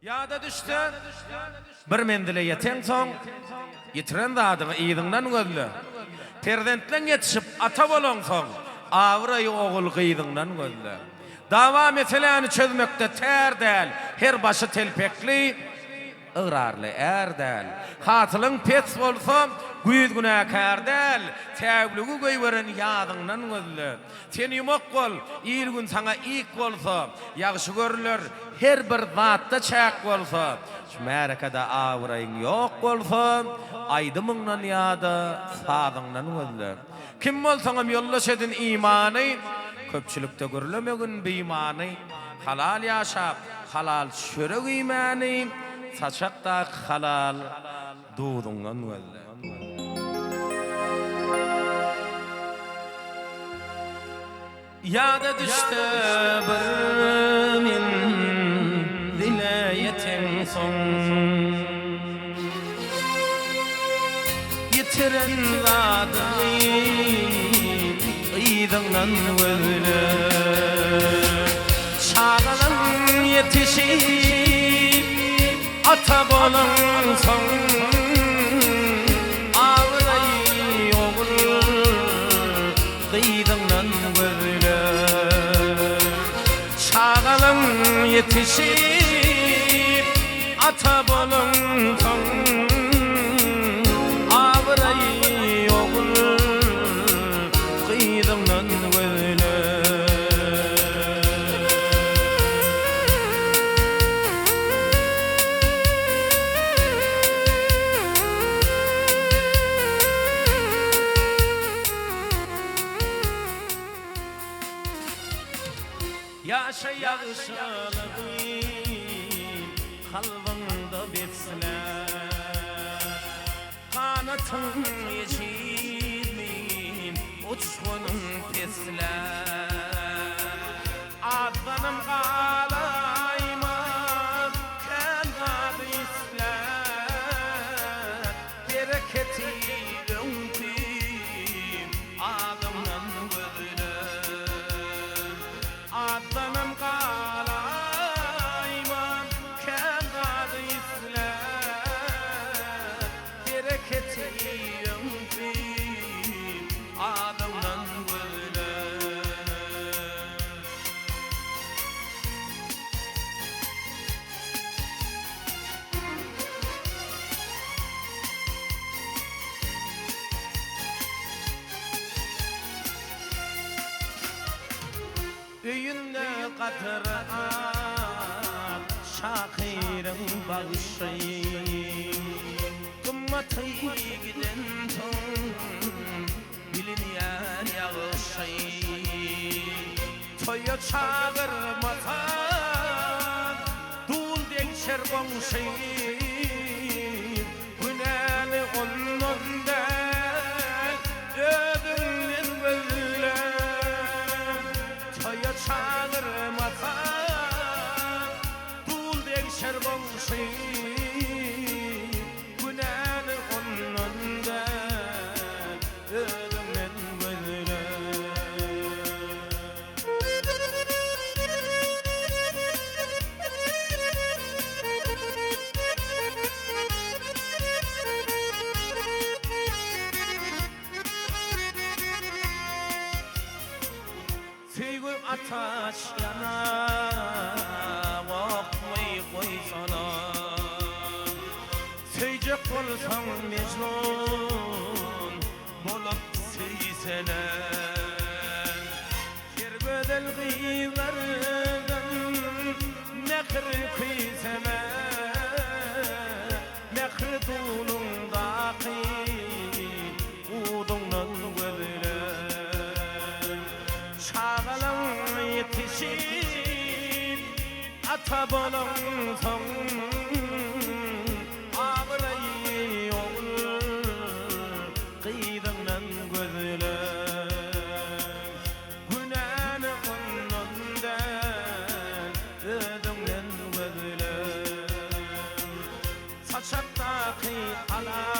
Yada düştü. Bir mendile yeten soň yitiren zadyny ýygyňdan gözle. Perzentlen yetişip ata bolan soň awry ogul gyýdyňdan gözle. Dawa meseleni çözmekde tär däl, her başy telpekli, ıgrarly är däl. Hatylyň pes bolsa, güýz günäkär däl, tägligi göýberen ýadyňdan gözle. Sen ýumak bol, ýyl gün saňa ilk bolsa, ýagşy görüler, her bir zatda çäk bolsa, şu märekede awraýyň ýok bolsa, aýdymyňdan ýa-da sadyňdan gözle. Kim bolsaňam ýollaşedin imany, köpçülükde görülemegin beýmany, halal ýaşap, halal şörek imany, saçakda halal duýduňdan gözle. Yada düştü bir min vilayetin son, yitiren zadyny ýygyňdan gözle. Çağalan yetişip ata bolan soň awray ogul gyýdyňdan gözle. Çağalan yetişip ata bolan soň awray ogul gyýdyňdan gözle. Yaşa ýagşylygy kalbyňda besler, kanatyň ýeşilmin uçgunyň pesler. Adlanım galayman kenadi isler, bereketi öňtüm adamdan gözle. Adlanım galayman kenadi isler, bereketi öňtüm adamdan gözle. Öýünde gatyry at, şakyryň bagşy, gymmaty giden soň bilinýän ýagşy. Toýa çagyrmasan, dul deňşer goňşy, günäni onunda ödüňden gözle. Toýa çagyrmasan, dul deňşer goňşy, günäni onunda ödüňden gözle. Süýgü ataş yana, wagtmy goýsana. Süýjek bolsaň mejnun, bolup süýsene. Her gödel gyýlardan mehir küýseme, mehir tulundaky uduňdan gözle. Çağalan yetişip ata bolan soň awray ogul gyýdyňdan gözle. Günäni onunda ödüňden gözle. Saçakdaky halal